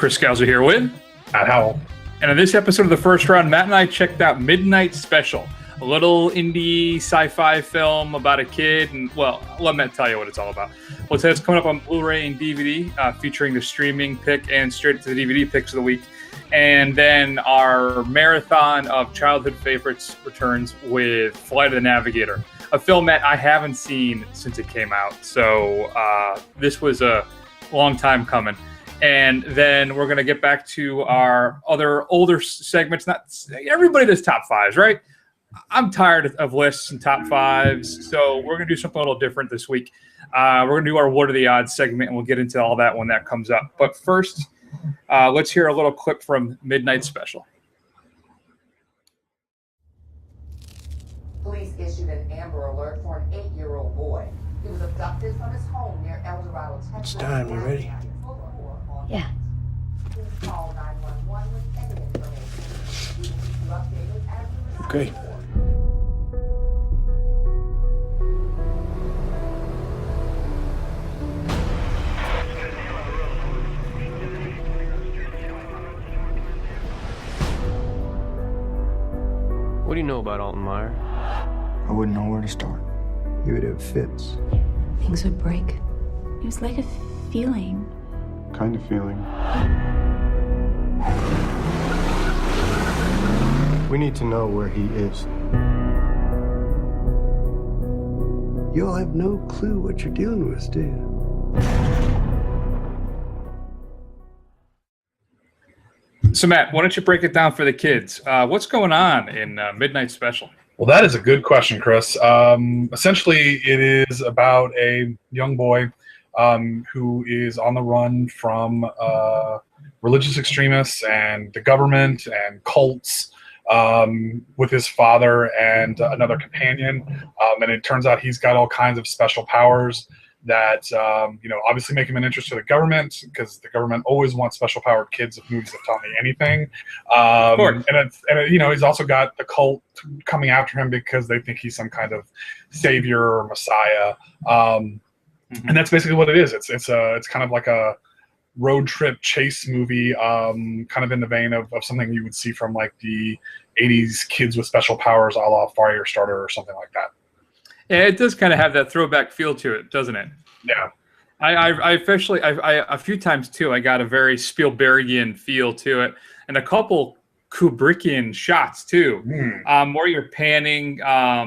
Chris Scalzo here with Matt Howell. And in this episode of The First Round, Matt and I checked out Midnight Special, a little indie sci-fi film about a kid. And, well, I'll let Matt tell you what it's all about. Well, it's coming up on Blu-ray and DVD, featuring the streaming pick and straight to the DVD picks of the week. And then our marathon of childhood favorites returns with Flight of the Navigator, a film that I haven't seen since it came out. So this was a long time coming. And then we're going to get back to our other older segments. Not everybody does top fives, right? I'm tired of lists and top fives. So we're going to do something a little different this week. We're going to do our What Are the Odds segment, and we'll get into all that when that comes up. But first, let's hear a little clip from Midnight Special. Police issued an Amber Alert for an 8-year-old boy. He was abducted from his home near El Dorado, Texas. It's time. You ready? Yeah. Please call 911 with any information. We will keep you updated as we Okay. report. What do you know about Alton Meyer? I wouldn't know where to start. He would have fits. Things would break. It was like a feeling. Kind of feeling. We need to know where he is. You'll have no clue what you're dealing with, do you? So, Matt, why don't you break it down for the kids? What's going on in Midnight Special? Well, that is a good question, Chris. Essentially, it is about a young boy who is on the run from religious extremists and the government and cults with his father and another companion. And it turns out he's got all kinds of special powers that, obviously make him an interest to the government, because the government always wants special powered kids if movies have taught me anything. He's also got the cult coming after him because they think he's some kind of savior or messiah. And that's basically what it is. It's kind of like a road trip chase movie, kind of in the vein of something you would see from like the 80s Kids with Special Powers, a la Firestarter or something like that. Yeah, it does kind of have that throwback feel to it, doesn't it? Yeah. I officially a few times too, I got a very Spielbergian feel to it, and a couple Kubrickian shots too. Where you're panning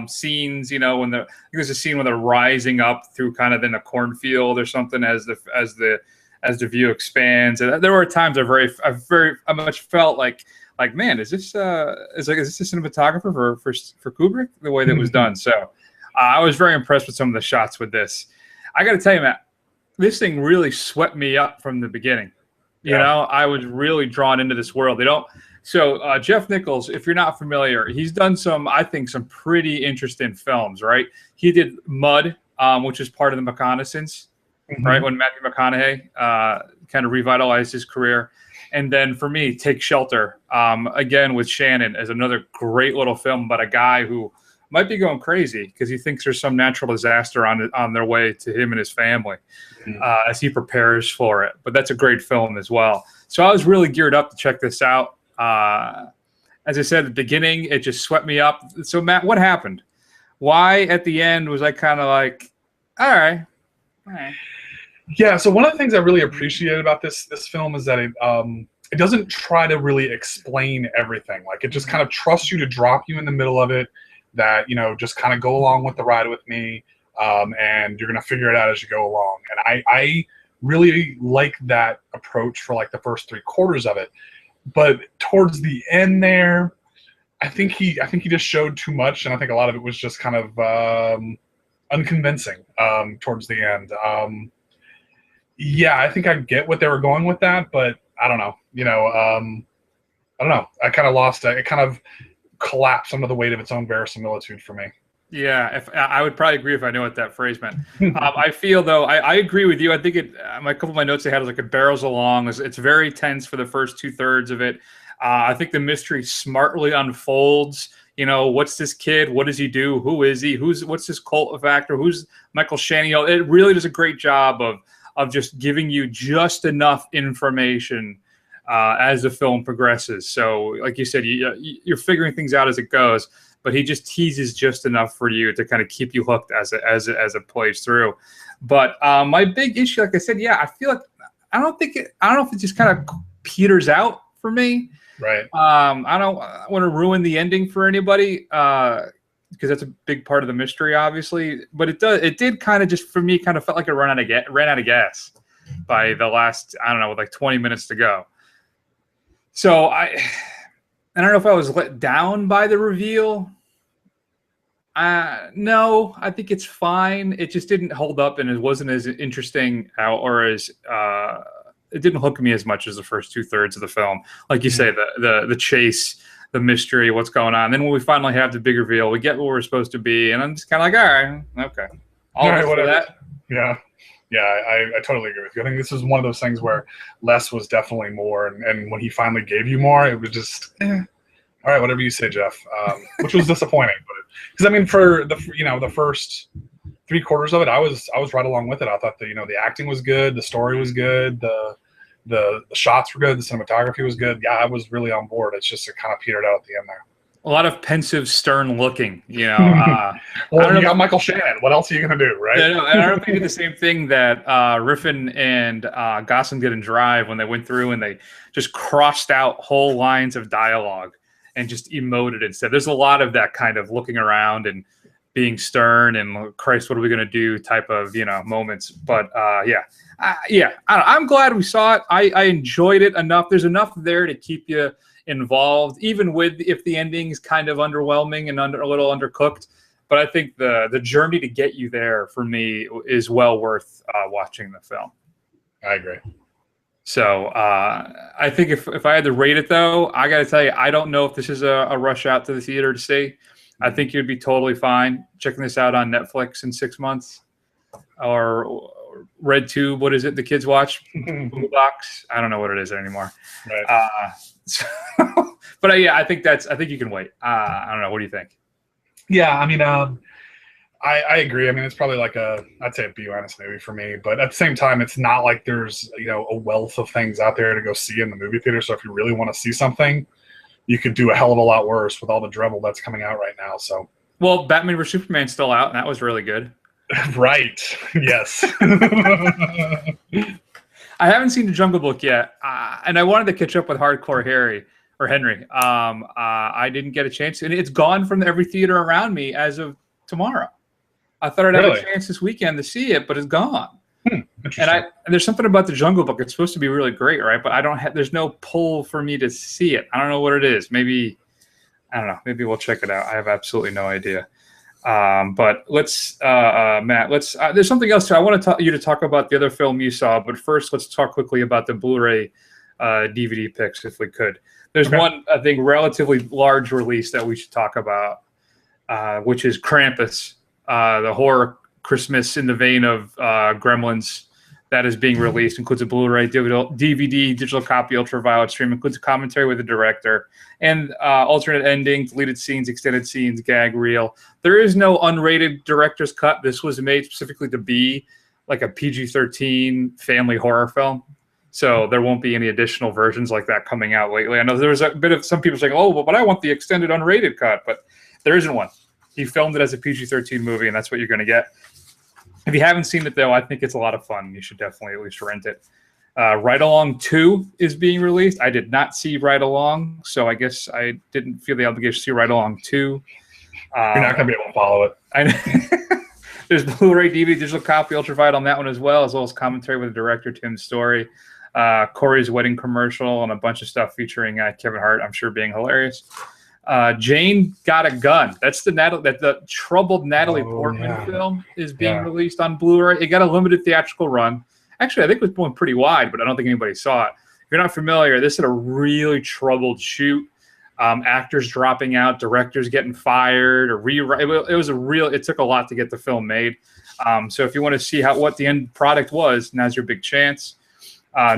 scenes, when there's a scene when they're rising up through kind of in a cornfield or something as the view expands. And there were times I much felt like man, is this a cinematographer for Kubrick, the way that was done? So I was very impressed with some of the shots with this. I got to tell you, Matt, this thing really swept me up from the beginning. I was really drawn into this world. So Jeff Nichols, if you're not familiar, he's done some pretty interesting films, right? He did Mud, which is part of The Reconnaissance, right? When Matthew McConaughey kind of revitalized his career. And then for me, Take Shelter, again with Shannon, as another great little film about a guy who might be going crazy because he thinks there's some natural disaster on their way to him and his family as he prepares for it. But that's a great film as well. So I was really geared up to check this out. As I said at the beginning, it just swept me up. So, Matt, what happened? Why at the end was I kind of like, all right. Yeah, so one of the things I really appreciated about this film is that it doesn't try to really explain everything. Like, it just kind of trusts you to drop you in the middle of it, that, just kind of go along with the ride with me, and you're going to figure it out as you go along. And I really like that approach for like the first 3/4 of it. But towards the end there, I think he just showed too much, and I think a lot of it was just kind of unconvincing towards the end. I think I get what they were going with that, but I don't know. I don't know. I kind of lost it. It kind of collapsed under the weight of its own verisimilitude for me. Yeah, I would probably agree if I knew what that phrase meant. I feel, though, I agree with you. I think a couple of my notes I had was like it barrels along. It's very tense for the first 2/3 of it. I think the mystery smartly unfolds. What's this kid? What does he do? Who is he? What's this cult factor? Who's Michael Shannon? It really does a great job of just giving you just enough information as the film progresses. So, like you said, you're figuring things out as it goes, but he just teases just enough for you to kind of keep you hooked as it plays through. But my big issue, like I said, I feel like I don't know if it just kind of peters out for me. Right. I don't want to ruin the ending for anybody because that's a big part of the mystery, obviously. But it did kind of just for me kind of felt like it ran out of gas by the last, I don't know, with like 20 minutes to go. So I don't know if I was let down by the reveal. No, I think it's fine. It just didn't hold up, and it wasn't as interesting or as it didn't hook me as much as the first 2/3 of the film. Like you say, the chase, the mystery, what's going on. Then when we finally have the big reveal, we get what we're supposed to be, and I'm just kind of like, all right, okay, all right, whatever. That. Yeah, I totally agree with you. I think this is one of those things where less was definitely more, and when he finally gave you more, it was just, all right, whatever you say, Jeff, which was disappointing. But because I mean, for the first 3/4 of it, I was right along with it. I thought the acting was good, the story was good, the shots were good, the cinematography was good. Yeah, I was really on board. It's just it kind of petered out at the end there. A lot of pensive, stern looking, Well, you got Michael Shannon. What else are you going to do, right? Yeah, no, and I don't think he did the same thing that Riffin and Gosling did in Drive when they went through and they just crossed out whole lines of dialogue and just emoted instead. There's a lot of that kind of looking around and being stern and Christ, what are we going to do type of moments. But I'm glad we saw it. I enjoyed it enough. There's enough there to keep you involved, even if the ending is kind of underwhelming and a little undercooked. But I think the journey to get you there for me is well worth watching the film. I agree. So I think if I had to rate it, though, I got to tell you, I don't know if this is a rush out to the theater to see. I think you'd be totally fine checking this out on Netflix in 6 months or RedTube. What is it the kids watch? Blue Box. I don't know what it is anymore. Right. But I think you can wait. I don't know. What do you think? Yeah, I mean, I agree. I mean, it's probably like I'd say a B- movie for me. But at the same time, it's not like there's a wealth of things out there to go see in the movie theater. So if you really want to see something, you could do a hell of a lot worse with all the drivel that's coming out right now. So, well, Batman vs Superman's still out, and that was really good. Right. Yes. I haven't seen The Jungle Book yet, and I wanted to catch up with Hardcore Henry. I didn't get a chance, and it's gone from every theater around me as of tomorrow. I thought I'd have a chance this weekend to see it, but it's gone. And there's something about The Jungle Book. It's supposed to be really great, right? But I don't have. There's no pull for me to see it. I don't know what it is. Maybe I don't know. Maybe we'll check it out. I have absolutely no idea. But let's, Matt. There's something else too. I want you to talk about the other film you saw. But first, let's talk quickly about the Blu-ray DVD picks, if we could. There's one, I think, relatively large release that we should talk about, which is Krampus, the horror Christmas in the vein of Gremlins that is being released. Includes a Blu-ray, DVD, digital copy, ultraviolet stream. Includes a commentary with the director and alternate ending, deleted scenes, extended scenes, gag reel. There is no unrated director's cut. This was made specifically to be like a PG-13 family horror film. So there won't be any additional versions like that coming out lately. I know there was a bit of some people saying, oh, but I want the extended unrated cut. But there isn't one. He filmed it as a PG-13 movie, and that's what you're going to get. If you haven't seen it, though, I think it's a lot of fun. You should definitely at least rent it. Ride Along 2 is being released. I did not see Ride Along, so I guess I didn't feel the obligation to see Ride Along 2. You're not going to be able to follow it. There's Blu-ray, DVD, digital copy, ultraviolet on that one as well as commentary with the director, Tim Story, Corey's wedding commercial, and a bunch of stuff featuring Kevin Hart, I'm sure being hilarious. Jane Got a Gun. That's the troubled Natalie Portman film is being released on Blu-ray. It got a limited theatrical run. Actually, I think it was going pretty wide, but I don't think anybody saw it. If you're not familiar, this had a really troubled shoot. Actors dropping out, directors getting fired, or rewrite. It took a lot to get the film made. So if you want to see what the end product was, now's your big chance.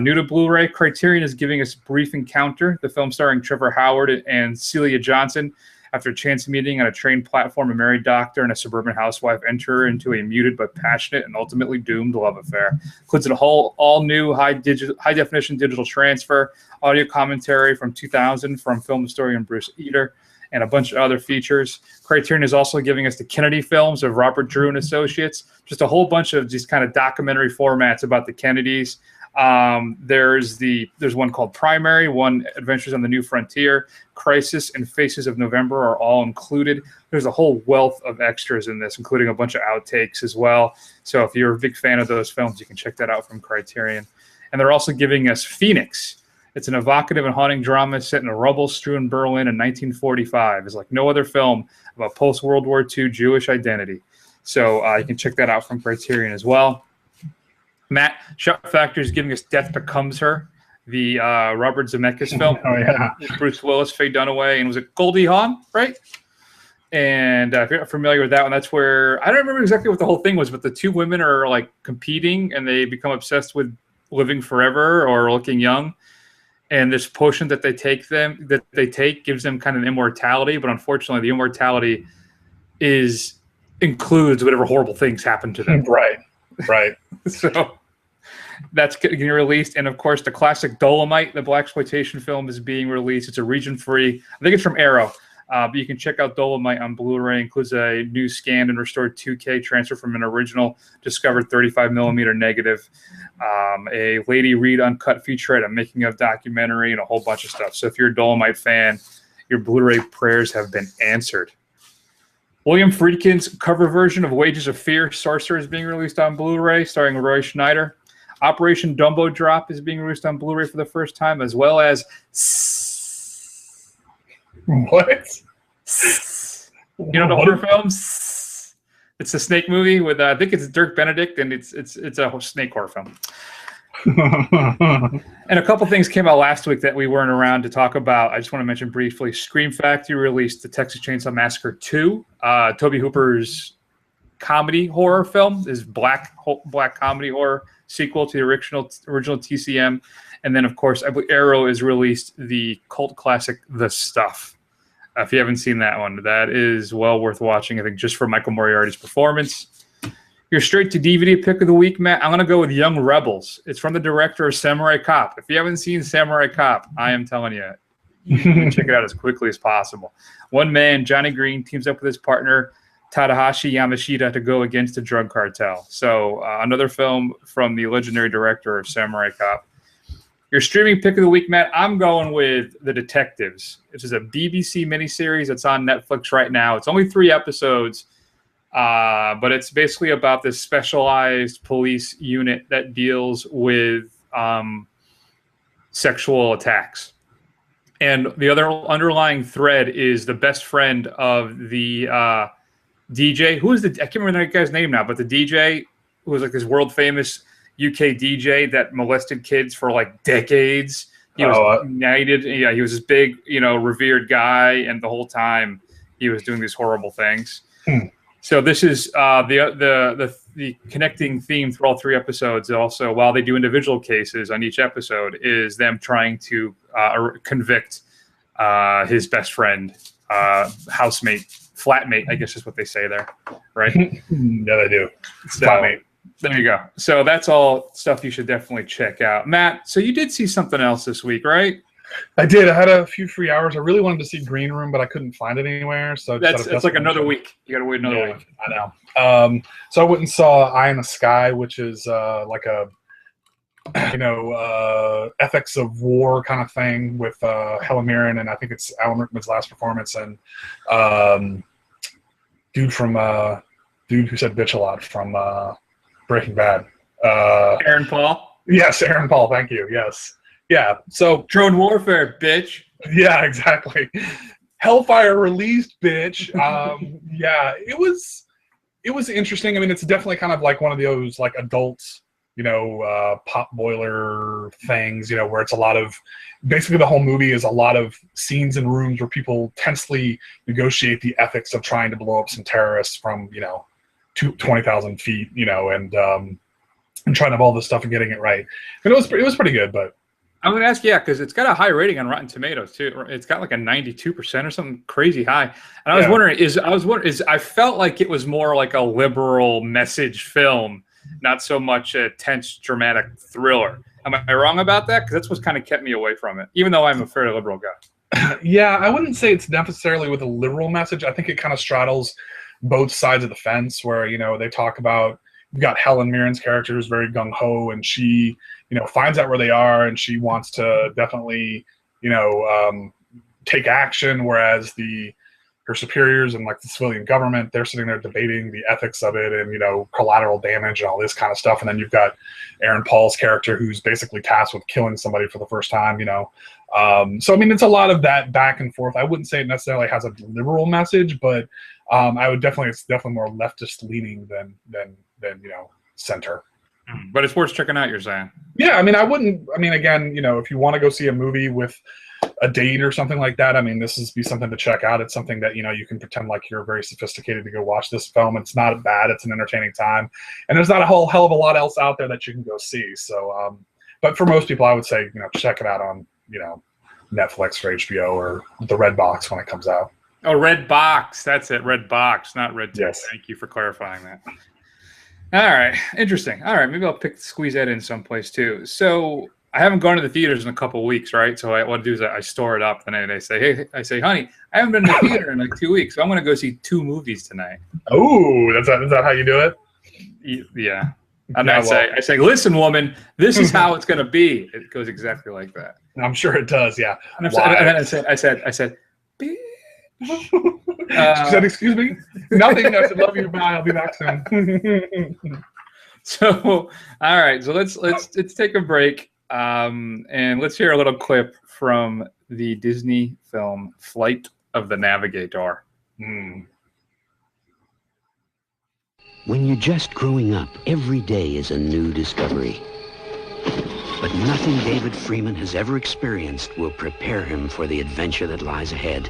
New to Blu-ray, Criterion is giving us Brief Encounter, the film starring Trevor Howard and Celia Johnson, After a chance meeting on a train platform, a married doctor and a suburban housewife enter into a muted but passionate and ultimately doomed love affair. Includes a whole all-new high-definition digital transfer, audio commentary from 2000 from film historian Bruce Eder, and a bunch of other features. Criterion is also giving us the Kennedy films of Robert Drew and Associates, just a whole bunch of just kind of documentary formats about the Kennedys. There's one called Primary, one Adventures on the New Frontier, Crisis, and Faces of November are all included. There's a whole wealth of extras in this, including a bunch of outtakes as well. So if you're a big fan of those films, you can check that out from Criterion. And they're also giving us Phoenix. It's an evocative and haunting drama set in a rubble-strewn Berlin in 1945. It's like no other film about post-World War II Jewish identity. So you can check that out from Criterion as well. Matt, Shout Factor is giving us Death Becomes Her, the Robert Zemeckis film. Oh, yeah. Bruce Willis, Faye Dunaway, and was it Goldie Hawn, right? And if you're not familiar with that one, that's where, I don't remember exactly what the whole thing was, but the two women are like competing and they become obsessed with living forever or looking young. And this potion that they take gives them kind of immortality, but unfortunately the immortality includes whatever horrible things happen to them. Right. So that's getting released. And of course the classic Dolomite, the blaxploitation film, is being released. It's a region-free, I think it's from Arrow. But you can check out Dolomite on Blu-ray. Includes a new scanned and restored 2K transfer from an original discovered 35mm negative, a Lady Reed uncut featurette, a making of documentary, and a whole bunch of stuff. So if you're a Dolomite fan, your Blu-ray prayers have been answered. William Friedkin's cover version of Wages of Fear, Sorcerer, is being released on Blu-ray, starring Roy Schneider. Operation Dumbo Drop is being released on Blu-ray for the first time, as well as What? You know the horror films? It's a snake movie with I think it's Dirk Benedict, and it's a snake horror film. And a couple things came out last week that we weren't around to talk about. I just want to mention briefly. Scream Factory released the Texas Chainsaw Massacre 2. Tobe Hooper's comedy horror film is black comedy horror sequel to the original TCM. And then, of course, I believe Arrow has released the cult classic The Stuff. If you haven't seen that one, that is well worth watching, I think, just for Michael Moriarty's performance. Your straight to DVD pick of the week, Matt. I'm going to go with Young Rebels. It's from the director of Samurai Cop. If you haven't seen Samurai Cop, I am telling you, you can check it out as quickly as possible. One man, Johnny Green, teams up with his partner, Tadahashi Yamashita, to go against the drug cartel. So another film from the legendary director of Samurai Cop. Your streaming pick of the week, Matt, I'm going with The Detectives. This is a BBC miniseries that's on Netflix right now. It's only 3 episodes, but it's basically about this specialized police unit that deals with sexual attacks. And the other underlying thread is the best friend of the DJ. Who is I can't remember that guy's name now, but the DJ who was like this world-famous UK DJ that molested kids for like decades. He was united. Yeah, he was this big, revered guy, and the whole time he was doing these horrible things. So this is the connecting theme through all 3 episodes. Also, while they do individual cases on each episode, is them trying to convict his best friend, housemate, flatmate, I guess is what they say there, right? Yeah, they do. So, Flatmate. There you go. So that's all stuff you should definitely check out. Matt, so you did see something else this week, right? I did. I had a few free hours. I really wanted to see Green Room, but I couldn't find it anywhere. So it's like another week. You got to wait another week. I know. So I went and saw Eye in the Sky, which is like a ethics of war kind of thing with Helen Mirren, and I think it's Alan Rickman's last performance, and dude who said bitch a lot from Breaking Bad. Aaron Paul? Yes, Aaron Paul, thank you. Yes. Yeah. So drone warfare, bitch. Yeah, exactly. Hellfire released, bitch. Yeah, it was interesting. I mean, it's definitely kind of like one of those like adults, pop boiler things, where it's a lot of, basically the whole movie is a lot of scenes in rooms where people tensely negotiate the ethics of trying to blow up some terrorists from, 20,000 feet, and trying to have all this stuff and getting it right. And it was pretty good, but I'm going to ask, yeah, because it's got a high rating on Rotten Tomatoes too. It's got like a 92% or something crazy high. And I was wondering, I felt like it was more like a liberal message film, not so much a tense, dramatic thriller. Am I wrong about that? Because that's what's kind of kept me away from it, even though I'm a fairly liberal guy. Yeah, I wouldn't say it's necessarily with a liberal message. I think it kind of straddles both sides of the fence, where they talk about, you've got Helen Mirren's character who's very gung-ho, and she finds out where they are, and she wants to definitely take action, whereas her superiors and like the civilian government, they're sitting there debating the ethics of it and collateral damage and all this kind of stuff. And then you've got Aaron Paul's character who's basically tasked with killing somebody for the first time. So I mean, it's a lot of that back and forth. I wouldn't say it necessarily has a liberal message, but it's definitely more leftist leaning than center. But it's worth checking out, you're saying? Yeah, I mean, again, if you want to go see a movie with a date or something like that, I mean, this is be something to check out. It's something that you can pretend like you're very sophisticated to go watch this film. It's not bad. It's an entertaining time, and there's not a whole hell of a lot else out there that you can go see. So, but for most people, I would say check it out on Netflix or HBO or the Red Box when it comes out. Oh, Red Box. That's it. Red Box, not Red Tape. Yes. Thank you for clarifying that. All right. Interesting. All right. Maybe I'll squeeze that in someplace too. So I haven't gone to the theaters in a couple of weeks, right? So what I do is I store it up, and I say, honey, I haven't been to the theater in like 2 weeks, so I'm going to go see 2 movies tonight. Oh, is that how you do it? Yeah. And I say, listen, woman, this is how it's going to be. It goes exactly like that. I'm sure it does. Yeah. And then I said, she said, excuse me? Nothing. I said, love you. Bye. I'll be back soon. So, all right. So let's take a break, and let's hear a little clip from the Disney film Flight of the Navigator. When you're just growing up, every day is a new discovery. But nothing David Freeman has ever experienced will prepare him for the adventure that lies ahead.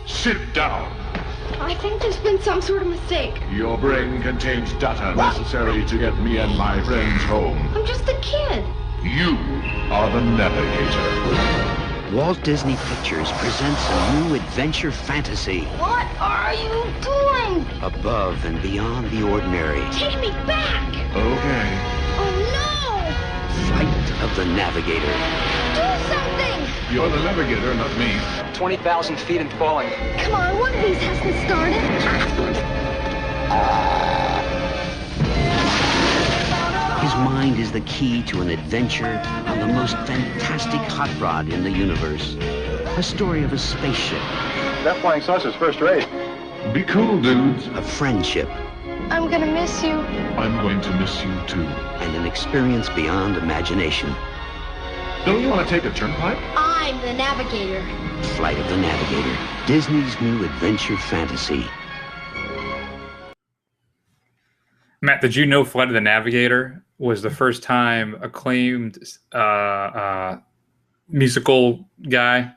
Sit down. I think there's been some sort of mistake. Your brain contains data necessary to get me and my friends home. I'm just a kid. You are the Navigator. Walt Disney Pictures presents a new adventure fantasy. What are you doing? Above and beyond the ordinary. Take me back. Okay. Oh, no. Flight of the Navigator. Do something. You're the Navigator, not me. 20,000 feet and falling. Come on, one of these hasn't started. His mind is the key to an adventure on the most fantastic hot rod in the universe. A story of a spaceship. That flying saucer's first rate. Be cool, dudes. A friendship. I'm gonna miss you. I'm going to miss you, too. And an experience beyond imagination. Don't you want to take a turnpike? I'm the Navigator. Flight of the Navigator. Disney's new adventure fantasy. Matt, did you know Flight of the Navigator was the first time acclaimed musical guy,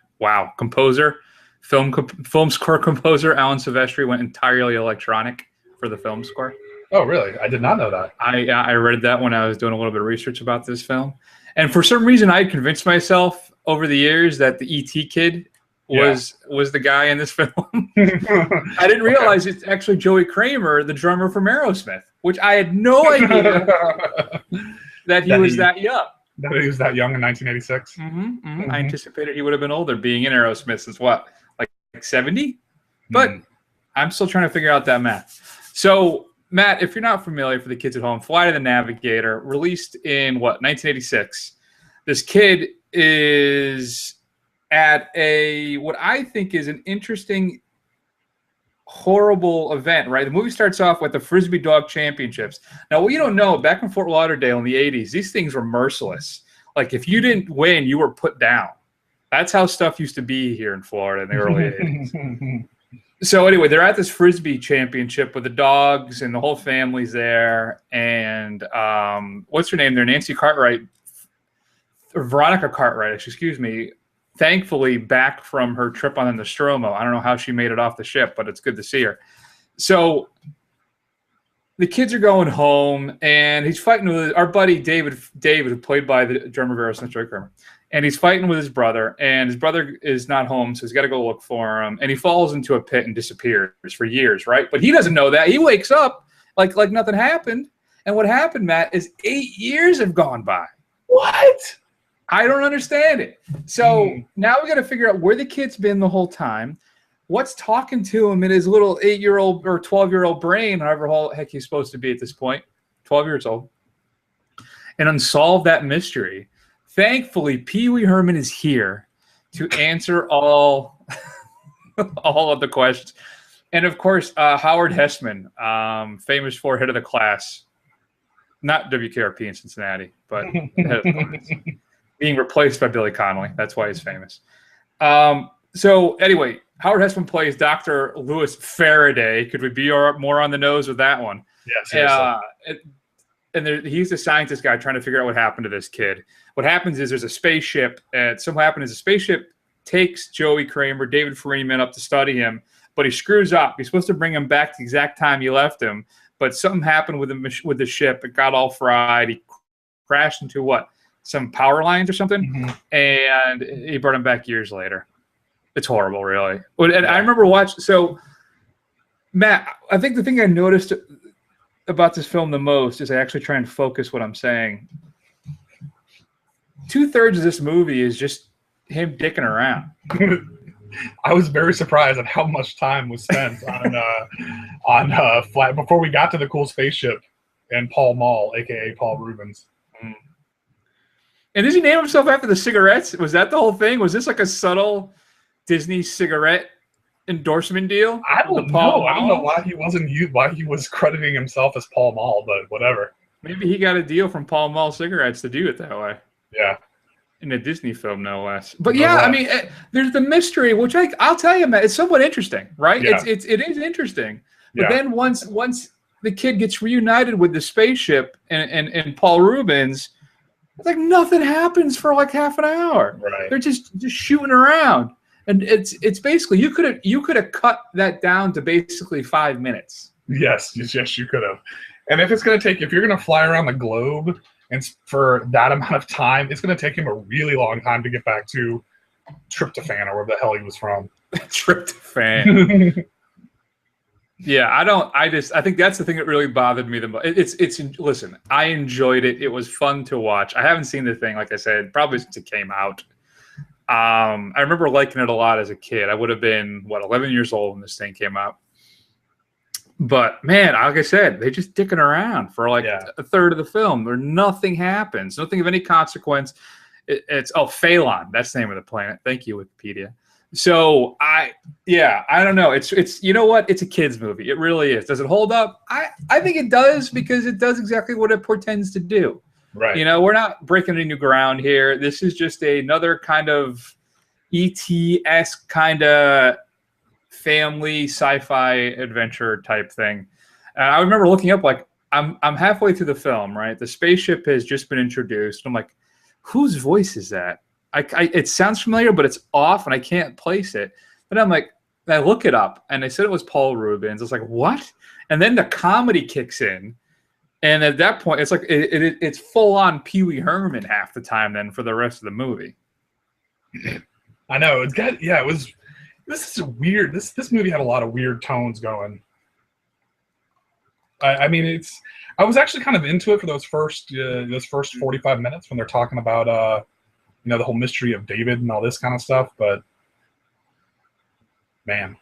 composer, film score composer Alan Silvestri went entirely electronic for the film score? Oh, really? I did not know that. I read that when I was doing a little bit of research about this film. And for some reason, I convinced myself over the years that the E.T. kid was the guy in this film. I didn't realize it's actually Joey Kramer, the drummer from Aerosmith, which I had no idea that he was that young. That he was that young in 1986? I anticipated he would have been older, being in Aerosmith since what, like 70? But I'm still trying to figure out that math. So, Matt, if you're not familiar, for the kids at home, Flight of the Navigator, released in, 1986. This kid is at what I think is an interesting, horrible event, right? The movie starts off with the Frisbee Dog Championships. Now, what you don't know, back in Fort Lauderdale in the 80s, these things were merciless. Like, if you didn't win, you were put down. That's how stuff used to be here in Florida in the early 80s. So anyway, they're at this Frisbee championship with the dogs and the whole family's there. And what's her name there? Nancy Cartwright, or Veronica Cartwright, excuse me, thankfully back from her trip on the Nostromo. I don't know how she made it off the ship, but it's good to see her. So the kids are going home, and he's fighting with our buddy David, who played by the drummer of Aerosmith, Joey Kramer. And he's fighting with his brother, and his brother is not home, so he's got to go look for him. And he falls into a pit and disappears for years, right? But he doesn't know that. He wakes up like nothing happened. And what happened, Matt, is 8 years have gone by. What? I don't understand it. So now we got to figure out where the kid's been the whole time. What's talking to him in his little 8-year-old or 12-year-old brain, however the heck he's supposed to be at this point, 12 years old, and unsolve that mystery. Thankfully, Pee Wee Herman is here to answer all of the questions. And, of course, Howard Hessman, famous for head of the class. Not WKRP in Cincinnati, but head of the class. Being replaced by Billy Connolly. That's why he's famous. So, anyway, Howard Hessman plays Dr. Louis Faraday. Could we be more on the nose with that one? Yes. He's a scientist guy trying to figure out what happened to this kid. What happens is there's a spaceship, and something happens. A spaceship takes Joey Kramer, David Freeman, up to study him, but he screws up. He's supposed to bring him back the exact time he left him, but something happened with the ship. It got all fried. He crashed into some power lines or something, and he brought him back years later. It's horrible, really. And I remember watching. So, Matt, I think the thing I noticed about this film the most is I actually try and focus what I'm saying. 2/3 of this movie is just him dicking around. I was very surprised at how much time was spent on flight before we got to the cool spaceship and Paul Mall, aka Paul Rubens. And did he name himself after the cigarettes? Was that the whole thing? Was this like a subtle Disney cigarette endorsement deal? I don't know. I don't know why he was crediting himself as Paul Mall, but whatever. Maybe he got a deal from Paul Mall Cigarettes to do it that way. Yeah. In a Disney film, no less. But yeah, I mean, there's the mystery, which I'll tell you, Matt, it's somewhat interesting, right? Yeah. It is interesting. But then once the kid gets reunited with the spaceship and Paul Rubens, it's like nothing happens for like half an hour. Right. They're just shooting around. And it's basically you could have cut that down to basically 5 minutes. Yes, you could have. And if you're gonna fly around the globe and for that amount of time, it's gonna take him a really long time to get back to Tryptophan or wherever the hell he was from. Tryptophan. Yeah, I think that's the thing that really bothered me the most. Listen, I enjoyed it. It was fun to watch. I haven't seen the thing, like I said, probably since it came out. I remember liking it a lot as a kid. I would have been 11 years old when this thing came out. But man, like I said, they just dicking around for a third of the film where nothing happens, nothing of any consequence. It's Phalon. That's the name of the planet. Thank you, Wikipedia. So I don't know. It's you know what? It's a kids movie. It really is. Does it hold up? I think it does because it does exactly what it portends to do. Right. You know, we're not breaking any new ground here. This is just another kind of ET-esque kind of family sci-fi adventure type thing. I remember looking up, I'm halfway through the film, right? The spaceship has just been introduced. I'm like, whose voice is that? It sounds familiar, but it's off, and I can't place it. But I'm like, I look it up, and they said it was Paul Rubens. I was like, what? And then the comedy kicks in. And at that point, it's like it's full on Pee Wee Herman half the time. Then for the rest of the movie, I know it was. This is weird. This movie had a lot of weird tones going. I mean, I was actually kind of into it for those first 45 minutes when they're talking about the whole mystery of David and all this kind of stuff. But man,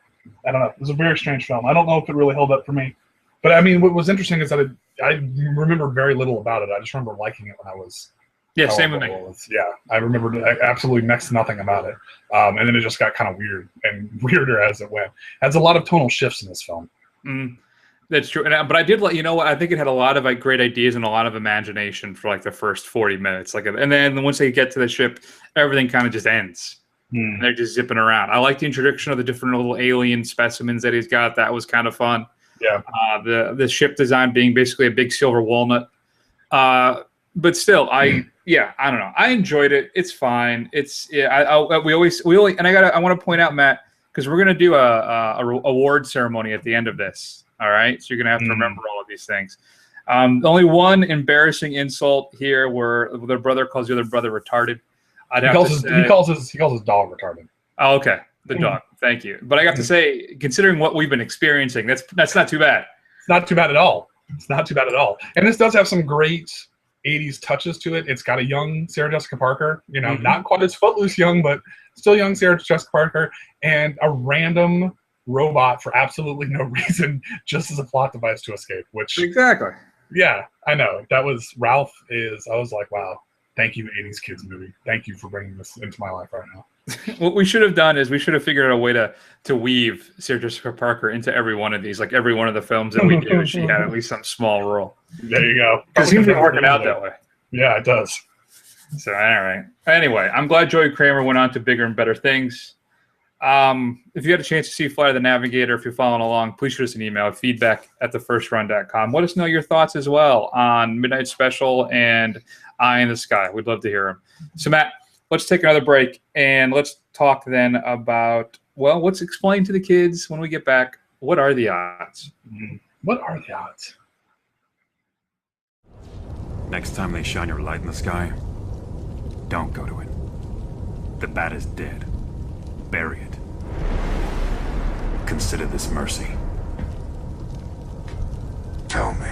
I don't know. It was a very strange film. I don't know if it really held up for me. But I mean, what was interesting is that I remember very little about it. I just remember liking it when I was. Yeah, same with me. I remembered absolutely next to nothing about it. And then it just got kind of weird and weirder as it went. It has a lot of tonal shifts in this film. That's true. But I did you know what? I think it had a lot of great ideas and a lot of imagination for the first 40 minutes. And then once they get to the ship, everything kind of just ends. And they're just zipping around. I like the introduction of the different little alien specimens that he's got. That was kind of fun. Yeah. The ship design being basically a big silver walnut. But still, I don't know. I enjoyed it. It's fine. I want to point out, Matt, because we're gonna do a award ceremony at the end of this. All right, so you're gonna have to remember all of these things. Only one embarrassing insult here, where their brother calls the other brother retarded. He calls his dog retarded. Oh, okay, the dog. Thank you. But I got to say, considering what we've been experiencing, that's not too bad. It's not too bad at all. It's not too bad at all. And this does have some great 80s touches to it. It's got a young Sarah Jessica Parker, not quite as footloose young, but still young Sarah Jessica Parker, and a random robot for absolutely no reason, just as a plot device to escape. Which exactly. Yeah, I know. That was Ralph. I was like, wow, thank you, 80s kids movie. Thank you for bringing this into my life right now. What we should have done is we should have figured out a way to weave Sarah Jessica Parker into every one of these. Like every one of the films that we do, she had at least some small role. There you go. It seems to be working out that way. Yeah, it does. So, all right. Anyway, I'm glad Joey Kramer went on to bigger and better things. If you had a chance to see Flight of the Navigator, if you're following along, please shoot us an email, feedback@thefirstrun.com. Let us know your thoughts as well on Midnight Special and Eye in the Sky. We'd love to hear them. So, Matt, let's take another break, and let's talk then about, well, let's explain to the kids when we get back, what are the odds? What are the odds? Next time they shine your light in the sky, don't go to it. The bat is dead. Bury it. Consider this mercy. Tell me.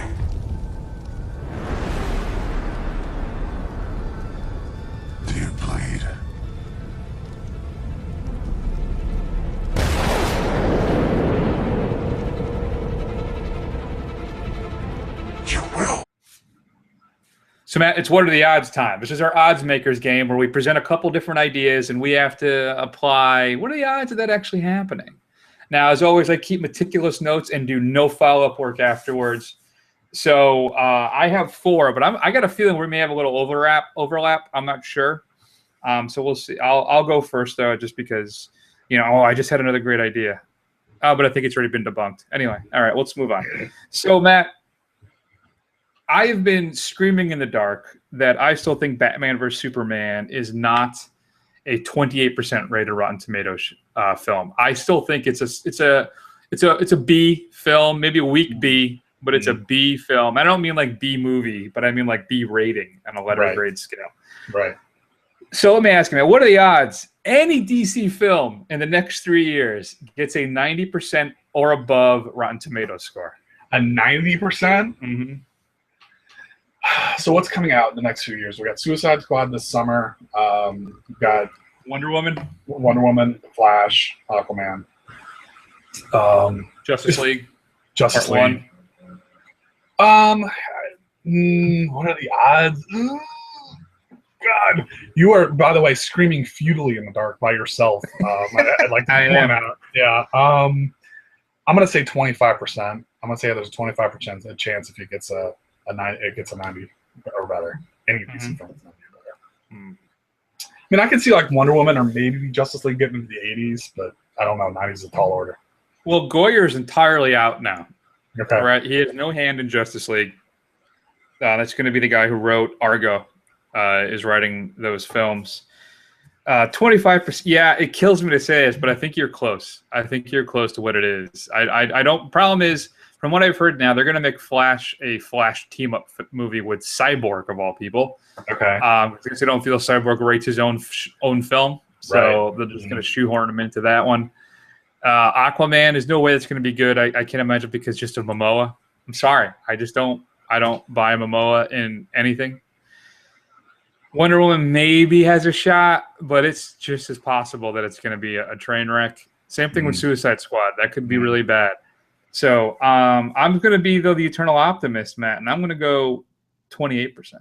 Do you bleed? You will. So, Matt, it's what are the odds time. This is our odds makers game where we present a couple different ideas and we have to apply what are the odds of that actually happening. Now, as always, I keep meticulous notes and do no follow-up work afterwards. So I have 4, but I got a feeling we may have a little overlap. I'm not sure. So we'll see. I'll go first, though, just because, I just had another great idea. But I think it's already been debunked. Anyway, all right, let's move on. So, Matt, I have been screaming in the dark that I still think Batman vs. Superman is not a 28% rated Rotten Tomatoes film. I still think it's a B film, maybe a weak B, but it's a B film. I don't mean like B movie, but I mean like B rating on a letter grade scale. Right. So let me ask you, man, what are the odds any DC film in the next 3 years gets a 90% or above Rotten Tomatoes score? A 90%? Mm-hmm. So what's coming out in the next few years? We got Suicide Squad this summer. We've got Wonder Woman, Flash, Aquaman, Justice League, Justice Part League. What are the odds? God, you are, by the way, screaming futilely in the dark by yourself. I'd like to point out. Yeah. I'm gonna say 25%. I'm gonna say there's a 25% chance if it gets a 90 or better. Any DC film is 90 or better. I mean, I could see like Wonder Woman or maybe Justice League getting into the 80s, but I don't know. 90s is a tall order. Well, Goyer's entirely out now. Okay. Right? He has no hand in Justice League. That's going to be the guy who wrote Argo. Is writing those films. 25%. Yeah, it kills me to say this, but I think you're close. I think you're close to what it is. I don't. Problem is, from what I've heard now, they're going to make Flash a Flash team-up movie with Cyborg of all people. Okay. Because they don't feel Cyborg rates his own film, so they're just going to shoehorn him into that one. Aquaman is no way that's going to be good. I can't imagine because just of Momoa. I'm sorry. I don't buy Momoa in anything. Wonder Woman maybe has a shot, but it's just as possible that it's going to be a train wreck. Same thing with Suicide Squad. That could be really bad. So I'm going to be, though, the eternal optimist, Matt, and I'm going to go 28%.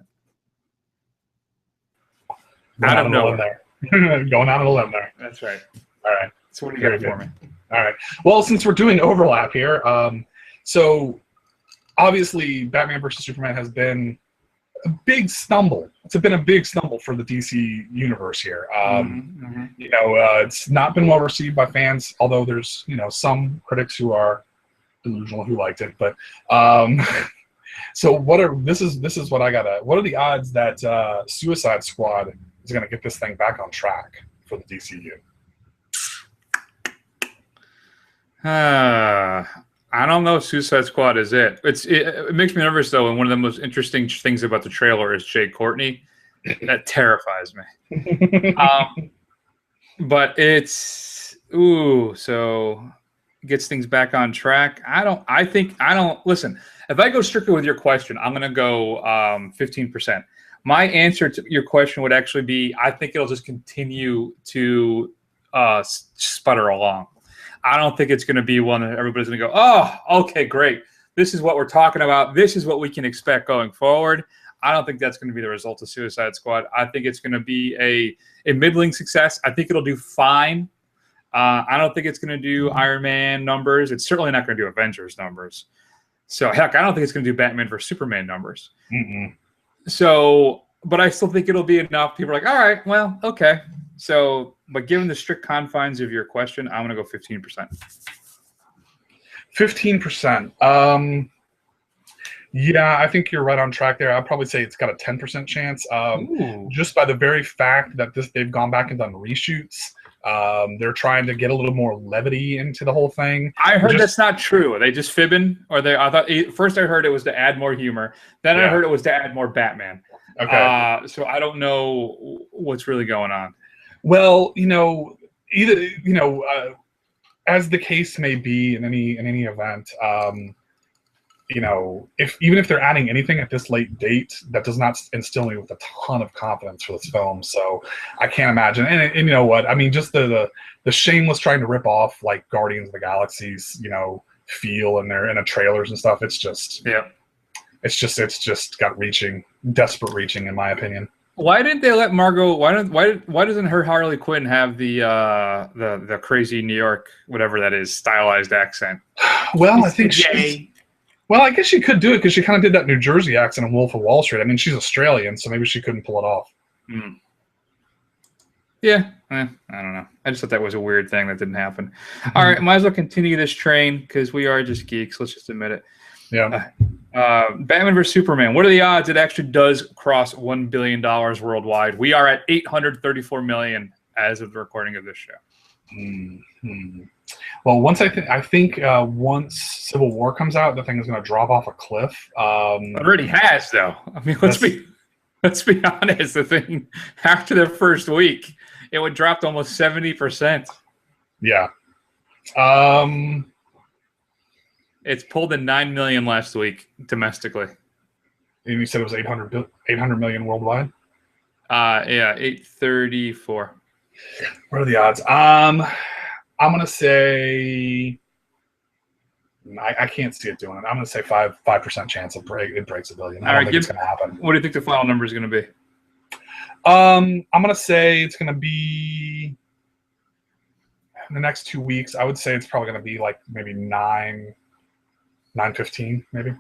Out of nowhere. Going out on a limb there. That's right. All right. So what do you got for me? All right. Well, since we're doing overlap here, so obviously Batman versus Superman has been a big stumble. It's been a big stumble for the DC universe here. It's not been well received by fans, although there's some critics who are delusional who liked it. But so this is what I gotta. What are the odds that Suicide Squad is going to get this thing back on track for the DCU? I don't know. Suicide Squad is it. It makes me nervous though, and one of the most interesting things about the trailer is Jay Courtney. That terrifies me. But it's so it gets things back on track. Listen, if I go strictly with your question, I'm gonna go 15%. My answer to your question would actually be, I think it'll just continue to sputter along. I don't think it's going to be one that everybody's going to go, oh, okay, great. This is what we're talking about. This is what we can expect going forward. I don't think that's going to be the result of Suicide Squad. I think it's going to be a middling success. I think it'll do fine. I don't think it's going to do Iron Man numbers. It's certainly not going to do Avengers numbers. So, heck, I don't think it's going to do Batman vs. Superman numbers. Mm-mm. So, but I still think it'll be enough. People are like, all right, well, okay. So, but given the strict confines of your question, I'm going to go 15%. 15%. Yeah, I think you're right on track there. I'd probably say it's got a 10% chance. Just by the very fact that they've gone back and done reshoots. They're trying to get a little more levity into the whole thing. I heard that's not true. Are they just fibbing? Or I thought first I heard it was to add more humor. Then I heard it was to add more Batman. Okay. So I don't know what's really going on. Well, as the case may be in any event, even if they're adding anything at this late date, that does not instill me with a ton of confidence for this film. So I can't imagine. And you know what? I mean, just the shameless trying to rip off like Guardians of the Galaxy's feel in the trailers and stuff. It's just it's just got desperate reaching in my opinion. Why didn't they let Margot? Why doesn't her Harley Quinn have the crazy New York whatever that is stylized accent? Well, I think I guess she could do it because she kind of did that New Jersey accent in Wolf of Wall Street. I mean, she's Australian, so maybe she couldn't pull it off. Mm. Yeah, I don't know. I just thought that was a weird thing that didn't happen. All right, might as well continue this train because we are just geeks. Let's just admit it. Yeah. Batman vs. Superman. What are the odds it actually does cross $1 billion worldwide? We are at $834 million as of the recording of this show. Mm-hmm. Well, once once Civil War comes out, the thing is going to drop off a cliff. It already has, though. I mean, let's be honest. The thing after the first week, it would drop to almost 70%. Yeah. It's pulled in $9 million last week domestically. And you said it was 800 million worldwide? Yeah, 834. What are the odds? I'm gonna say I can't see it doing it. I'm gonna say 5% chance it breaks $1 billion. I don't think it's gonna happen. What do you think the final number is gonna be? I'm gonna say it's gonna be in the next 2 weeks. I would say it's probably gonna be like maybe 915, maybe.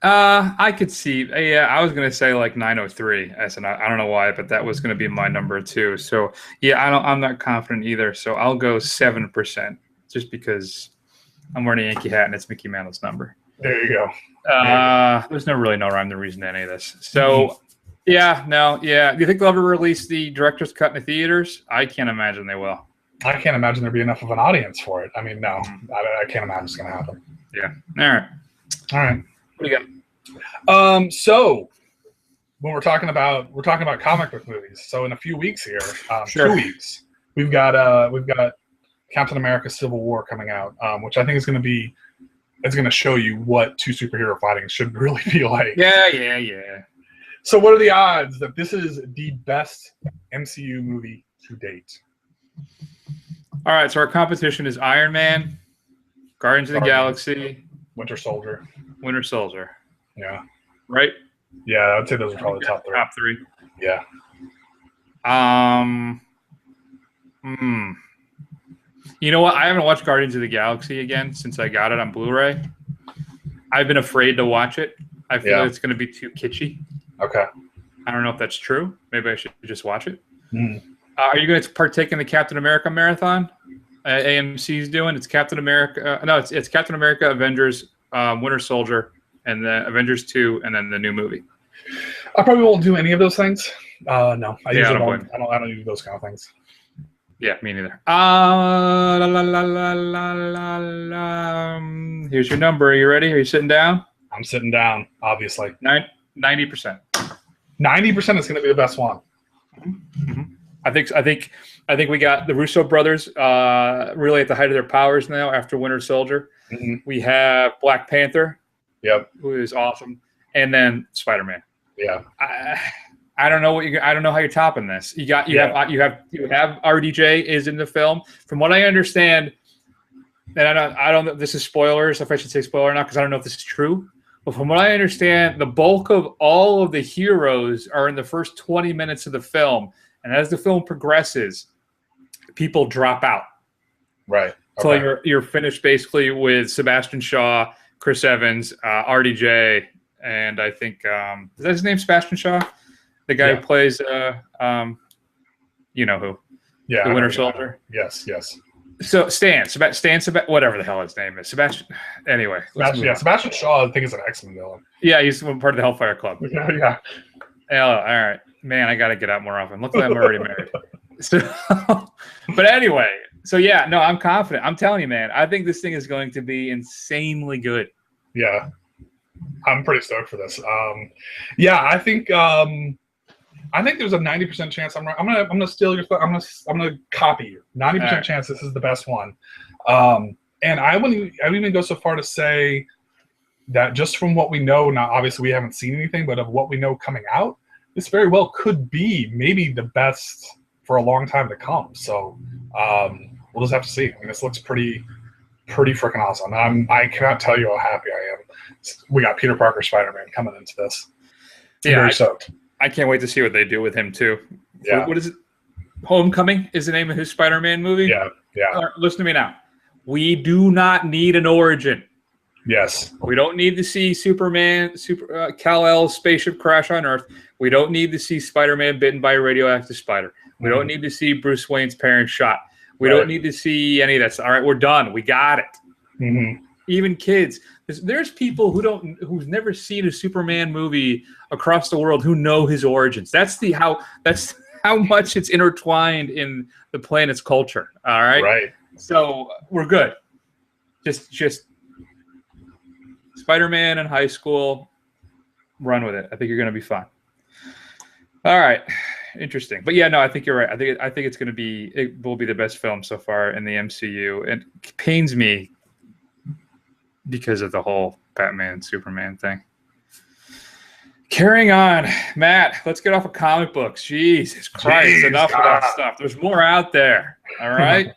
I could see. Yeah, I was gonna say like 903. I don't know why, but that was gonna be my number too. So yeah, I'm not confident either. So I'll go 7%, just because I'm wearing a Yankee hat and it's Mickey Mantle's number. There you go. There's no rhyme or reason to any of this. So do you think they'll ever release the director's cut in the theaters? I can't imagine they will. I can't imagine there'd be enough of an audience for it. I mean, no, I can't imagine it's gonna happen. Yeah. All right. What do you got? So when we're talking about comic book movies. So in a few weeks here, 2 weeks, we've got Captain America: Civil War coming out, which I think is going to show you what two superhero fighting should really be like. Yeah. So what are the odds that this is the best MCU movie to date? All right, so our competition is Iron Man, Guardians of the Galaxy, Winter Soldier. Yeah. Right? Yeah, I'd say those are probably the top three. Top three. Yeah. You know what? I haven't watched Guardians of the Galaxy again since I got it on Blu-ray. I've been afraid to watch it. I feel it's going to be too kitschy. Okay. I don't know if that's true. Maybe I should just watch it. Mm. Are you going to partake in the Captain America marathon? AMC's doing. It's Captain America. No, it's Captain America, Avengers, Winter Soldier, and the Avengers 2, and then the new movie. I probably won't do any of those things. No, I don't don't do those kind of things. Yeah, me neither. Here's your number. Are you ready? Are you sitting down? I'm sitting down, obviously. 90%. 90% is going to be the best one. Mm-hmm. I think we got the Russo brothers really at the height of their powers now after Winter Soldier. Mm-hmm. We have Black Panther. Yep. Who is awesome. And then Spider-Man. Yeah. I don't know I don't know how you're topping this. You have RDJ is in the film. From what I understand, and I don't know if this is spoilers, if I should say spoiler or not, because I don't know if this is true. But from what I understand, the bulk of all of the heroes are in the first 20 minutes of the film. And as the film progresses, people drop out. Right. So you're finished basically with Sebastian Shaw, Chris Evans, RDJ, and I think is that his name, Sebastian Shaw? The guy who plays you know who. Yeah. The Winter Soldier. Yes. So Stan, whatever the hell his name is. Sebastian. Anyway. Sebastian Shaw, I think, is an X-Men villain. Yeah, he's part of the Hellfire Club. Yeah. Oh, all right. Man, I got to get out more often. Luckily, I'm already married. So, but anyway, so yeah, no, I'm confident. I'm telling you, man, I think this thing is going to be insanely good. Yeah. I'm pretty stoked for this. Yeah, I think there's a 90% chance I'm right. I'm gonna steal your. I'm gonna copy you. 90% chance this is the best one. And I would even go so far to say that just from what we know now, obviously we haven't seen anything, but of what we know coming out, this very well could be maybe the best for a long time to come. So we'll just have to see. I mean, this looks pretty freaking awesome. I cannot tell you how happy I am. We got Peter Parker Spider-Man coming into this. I'm very stoked. I can't wait to see what they do with him too. Yeah. What is it? Homecoming is the name of his Spider-Man movie? Yeah. Right, listen to me now. We do not need an origin. Yes. We don't need to see Kal-El's spaceship crash on Earth. We don't need to see Spider-Man bitten by a radioactive spider. We don't need to see Bruce Wayne's parents shot. We don't need to see any of that. All right, we're done. We got it. Mm-hmm. Even kids. There's people who've never seen a Superman movie across the world who know his origins. That's how much it's intertwined in the planet's culture. All right. Right. So we're good. Just Spider-Man in high school. Run with it. I think you're going to be fine. All right. Interesting. But yeah, no, I think you're right. I think it will be the best film so far in the MCU. And it pains me because of the whole Batman Superman thing. Carrying on, Matt, let's get off of comic books. Jesus Christ, enough of that stuff. There's more out there. All right.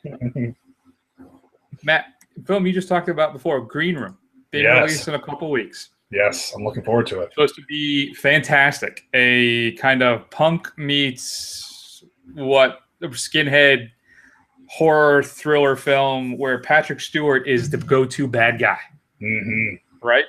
Matt, film you just talked about before, Green Room, being released in a couple weeks. Yes, I'm looking forward to it. Supposed to be fantastic. A kind of punk meets skinhead horror thriller film where Patrick Stewart is the go-to bad guy. Mm-hmm. Right?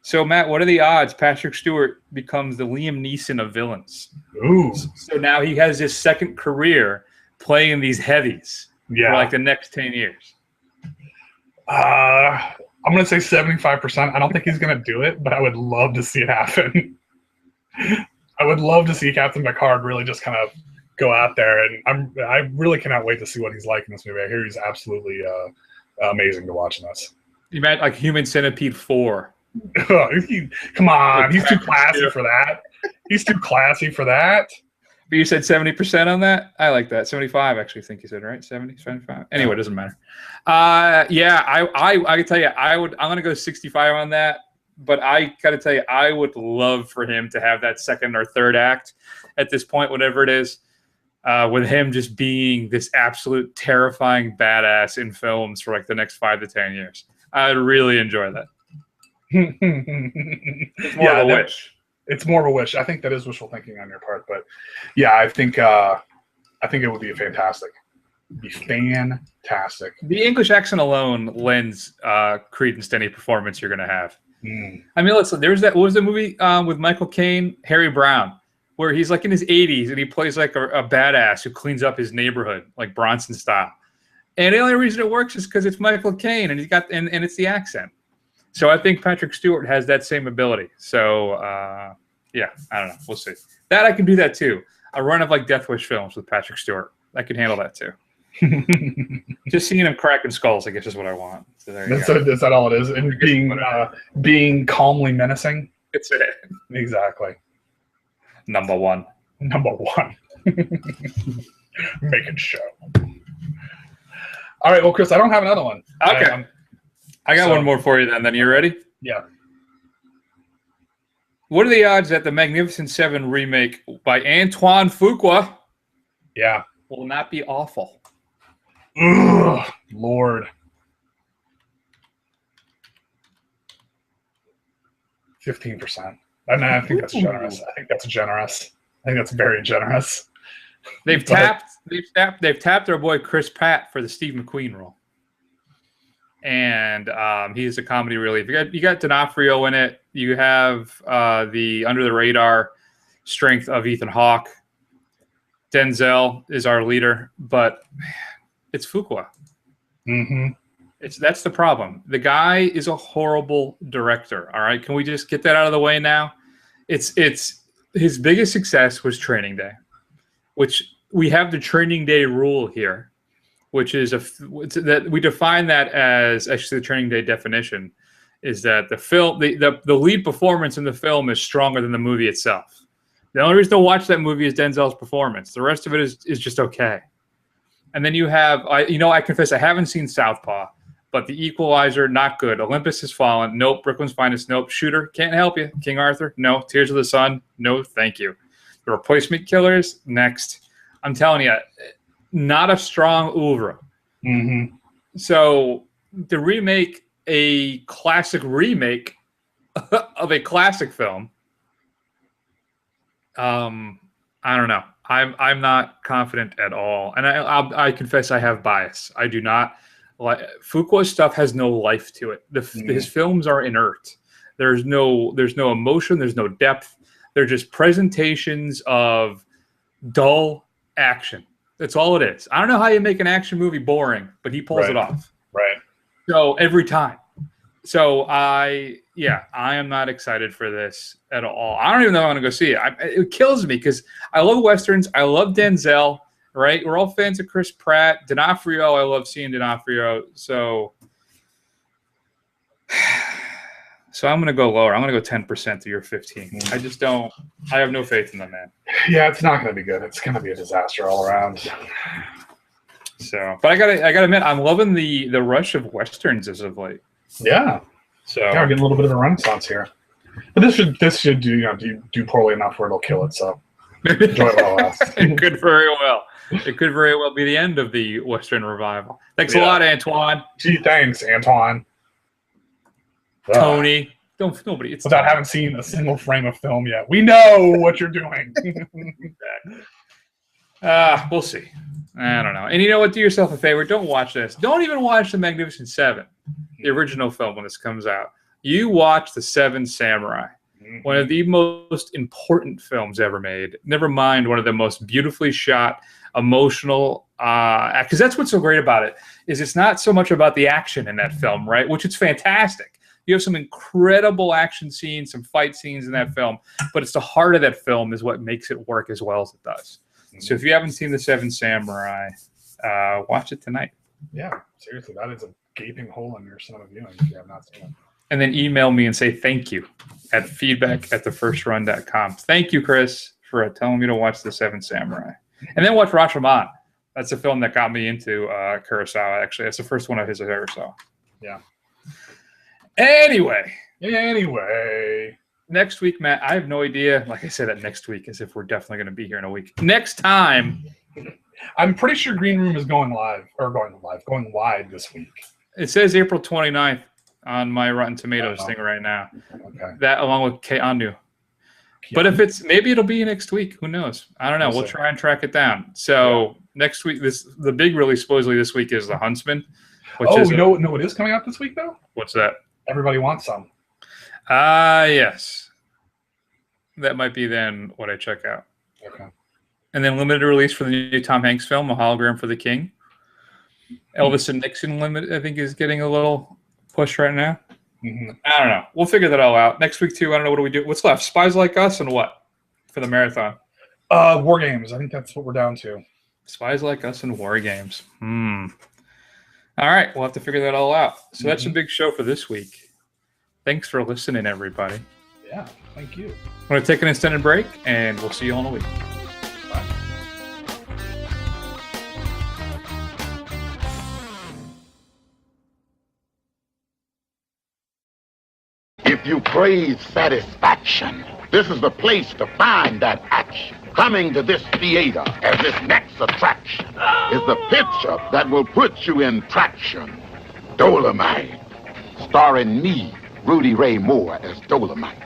So, Matt, what are the odds Patrick Stewart becomes the Liam Neeson of villains? Ooh. So now he has his second career playing these heavies for like the next 10 years. I'm going to say 75%. I don't think he's going to do it, but I would love to see it happen. I would love to see Captain Picard really just kind of go out there, and I really cannot wait to see what he's like in this movie. I hear he's absolutely amazing to watch in this. You meant like Human Centipede 4. Come on, he's too classy for that. He's too classy for that. But you said 70% on that? I like that. 75, actually, I think you said, right? 70, 75? Anyway, it doesn't matter. Yeah, I can tell you, I'm going to go 65 on that. But I got to tell you, I would love for him to have that second or third act at this point, whatever it is, with him just being this absolute terrifying badass in films for like the next 5 to 10 years. I'd really enjoy that. It's more of a wish. It's more of a wish. I think that is wishful thinking on your part, but yeah, I think it would be fantastic. It'd be fantastic. The English accent alone lends credence to any performance you're going to have. I mean, listen, there's that. What was the movie with Michael Caine, Harry Brown, where he's like in his 80s and he plays like a badass who cleans up his neighborhood, like Bronson style. And the only reason it works is because it's Michael Caine and and it's the accent. So I think Patrick Stewart has that same ability. So yeah, I don't know. We'll see. That I can do that too. A run of like Death Wish films with Patrick Stewart. I can handle that too. Just seeing him cracking skulls, I guess, is what I want. So there you Is go. that all it is? And being calmly menacing. It's it. Exactly. Number one. Make it show. All right, well, Chris, I don't have another one. Okay. I got one more for you then. You ready? Yeah. What are the odds that the Magnificent Seven remake by Antoine Fuqua will not be awful? Ugh, Lord. 15%. I think that's generous. I think that's very generous. They've tapped our boy Chris Pratt for the Steve McQueen role, and he's a comedy relief. You got D'Onofrio in it. You have the under the radar strength of Ethan Hawke. Denzel is our leader, but it's Fuqua. Mm-hmm. That's the problem. The guy is a horrible director. All right, can we just get that out of the way now? It's his biggest success was Training Day, which we have the Training Day rule here, which is that we define that as actually the Training Day definition is that the film the lead performance in the film is stronger than the movie itself. The only reason to watch that movie is Denzel's performance. The rest of it is just okay. And then you have I confess I haven't seen Southpaw. But The Equalizer, not good. Olympus Has Fallen, nope. Brooklyn's Finest, nope. Shooter, can't help you. King Arthur, no. Tears of the Sun, no, thank you. The Replacement Killers, next. I'm telling you, not a strong oeuvre. Mm-hmm. So to remake a classic remake of a classic film, I don't know. I'm not confident at all, and I confess I have bias. I do not. Fuqua's stuff has no life to it. His films are inert. There's no emotion. There's no depth. They're just presentations of dull action. That's all it is. I don't know how you make an action movie boring, but he pulls it off. Right. So every time. So I am not excited for this at all. I don't even know if I want to go see it. It kills me because I love Westerns. I love Denzel. Right, we're all fans of Chris Pratt. D'Onofrio, I love seeing D'Onofrio. So I'm going to go lower. I'm going to go 10% to your 15. I just don't. I have no faith in the man. Yeah, it's not going to be good. It's going to be a disaster all around. So, but I gotta admit, I'm loving the rush of Westerns as of late. Yeah. So we're getting a little bit of a renaissance here. But this should do poorly enough where it'll kill it. So enjoy it while it lasts. It could very well. It could very well be the end of the Western revival. Thanks a lot, Antoine. Gee, thanks, Antoine. Tony. Nobody. It's without having seen a single frame of film yet. We know what you're doing. We'll see. I don't know. And you know what? Do yourself a favor. Don't watch this. Don't even watch The Magnificent Seven, the original film when this comes out. You watch The Seven Samurai. One of the most important films ever made. Never mind one of the most beautifully shot, emotional, because that's what's so great about it, is it's not so much about the action in that film, right? Which is fantastic. You have some incredible action scenes, some fight scenes in that film, but it's the heart of that film is what makes it work as well as it does. So if you haven't seen The Seven Samurai, watch it tonight. Yeah, seriously, that is a gaping hole in your cinema viewing if you have not seen it. And then email me and say thank you at feedback@thefirstrun.com. Thank you, Chris, for telling me to watch The Seven Samurai. And then watch Rashomon. That's the film that got me into Kurosawa, actually. That's the first one of his I ever saw. Yeah. Anyway. Next week, Matt, I have no idea. Like I said, that next week as if we're definitely going to be here in a week. Next time. I'm pretty sure Green Room is going wide this week. It says April 29th. On my Rotten Tomatoes thing right now. Okay. That along with Keanu. But if maybe it'll be next week. Who knows? I don't know. We'll try and track it down. So next week, the big release supposedly this week is The Huntsman. What is coming out this week though? What's that? Everybody Wants Some. Yes. That might be then what I check out. Okay. And then limited release for the new Tom Hanks film, A Hologram for the King. Elvis and Nixon limited, I think, is getting a little push right now. Mm-hmm. I don't know. We'll figure that all out next week too. I don't know. What do we do? What's left? Spies Like Us and what for the marathon? War Games. I think that's what we're down to. Spies Like Us in war games. All right, we'll have to figure that all out. So that's a big show for this week. Thanks for listening, everybody. Yeah, thank you. I'm going to take an extended break, and we'll see you all in a week. Bye. If you crave satisfaction, this is the place to find that action. Coming to this theater as this next attraction is the picture that will put you in traction. Dolomite, starring me, Rudy Ray Moore, as Dolomite.